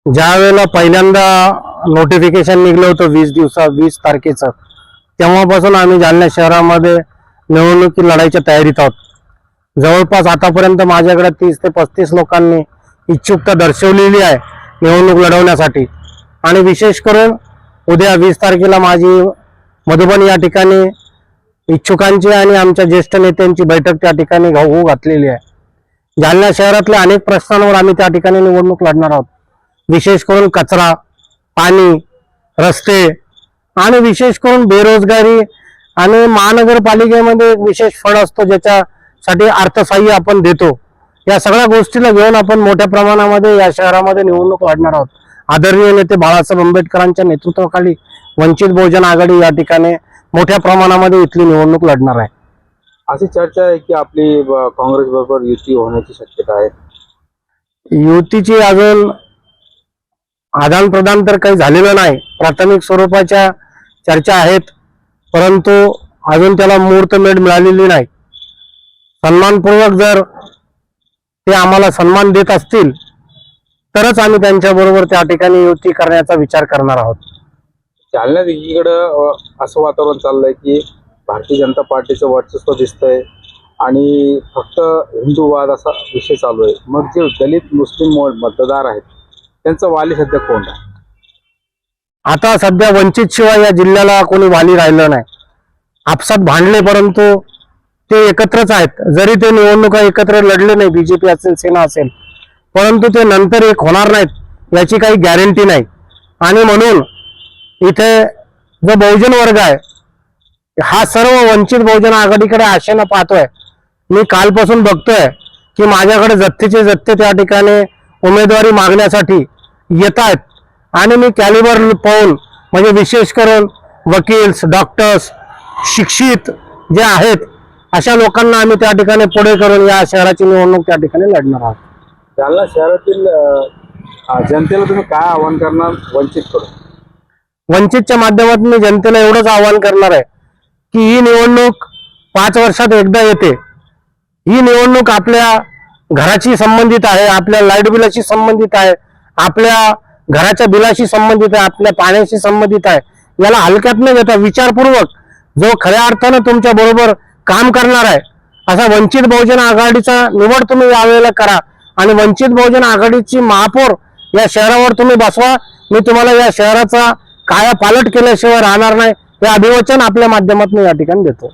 ज्या वेळेला पहिल्यांदा नोटिफिकेशन निघलं होतं 20 तारखेचं, तेव्हापासून आम्ही जालना शहरामध्ये निवडणुकी लढायच्या तयारीत आहोत. जवळपास आतापर्यंत माझ्याकडे 30 ते 35 लोकांनी इच्छुकता दर्शवलेली आहे निवडणूक लढवण्यासाठी. आणि विशेष करून उद्या 20 तारखेला माझी मधुबन या ठिकाणी इच्छुकांची आणि आमच्या ज्येष्ठ नेत्यांची बैठक त्या ठिकाणी होऊ घातलेली आहे. जालना शहरातल्या अनेक प्रश्नांवर आम्ही त्या ठिकाणी निवडणूक लढणार आहोत. विशेष करून कचरा, पाणी, रस्ते आणि विशेष करून बेरोजगारी आणि महानगरपालिकेमध्ये एक विशेष फंड असतो ज्याच्यासाठी अर्थसहाय्य आपण देतो. या सगळ्या गोष्टीला घेऊन आपण मोठ्या प्रमाणामध्ये या शहरामध्ये निवडणूक लढणार आहोत. आदरणीय नेते बाळासाहेब आंबेडकरांच्या नेतृत्वाखाली वंचित बहुजन आघाडी या ठिकाणी मोठ्या प्रमाणामध्ये इथली निवडणूक लढणार आहे. अशी चर्चा आहे की आपली काँग्रेस बरोबर युती होण्याची शक्यता आहे. युतीची अजून आदान प्रदान तर काही झालेलं नाही. प्राथमिक स्वरूपाच्या चर्चा आहेत, परंतु अजून त्याला मुहूर्तमेढ मिळालेली नाही. सन्मानपूर्वक जर ते आम्हाला सन्मान देत असतील तरच आम्ही त्यांच्या बरोबर त्या ठिकाणी युती करण्याचा विचार करणार आहोत. जालन्यात एकीकडं असं वातावरण चाललंय की भारतीय जनता पार्टीचं वर्चस्व दिसतंय आणि फक्त हिंदूवाद असा विषय चालू आहे. मग जे दलित मुस्लिम मतदार आहेत त्यांचा वाली सध्या कोण आहे? आता सध्या वंचित शिवाय या जिल्ह्याला कोणी वाली राहिलं नाही. आपसात भांडले परंतु ते एकत्रच आहेत. जरी ते निवडणुका एकत्र लढले नाही, बीजेपी असेल, सेना असेल, परंतु ते नंतर एक होणार नाहीत याची काही गॅरंटी नाही. आणि म्हणून इथे जो बहुजन वर्ग आहे हा सर्व वंचित बहुजन आघाडीकडे आशेनं पाहतोय. मी कालपासून बघतोय की माझ्याकडे जथ्थेचे जथ्थे त्या ठिकाणी उमेदवारी मागण्यासाठी येत आहेत. आणि मी कॅलिबर पाहून म्हणजे विशेष करून वकील्स, डॉक्टर्स, शिक्षित जे आहेत अशा लोकांना आम्ही त्या ठिकाणी पुढे करून या शहराची निवडणूक त्या ठिकाणी लढणार आहोत. जालना शहरातील जनतेला तुम्ही काय आवाहन करणार वंचित करून? वंचितच्या माध्यमातून मी जनतेला एवढंच आवाहन करणार आहे की ही निवडणूक 5 वर्षात एकदा येते. ही निवडणूक आपल्या घराशी संबंधित आहे, आपल्या लाईट बिलाशी संबंधित आहे, आपल्या घराच्या बिलाशी संबंधित आहे, आपल्या पाण्याशी संबंधित आहे. याला हलक्यात न घेता विचारपूर्वक जो खऱ्या अर्थानं तुमच्या बरोबर काम करणार आहे असा वंचित बहुजन आघाडीचा निवड तुम्ही यावेळेला करा. आणि वंचित बहुजन आघाडीची महापौर या शहरावर तुम्ही बसवा. मी तुम्हाला या शहराचा कायापालट केल्याशिवाय राहणार नाही हे अभिवचन आपल्या माध्यमातून या ठिकाणी देतो.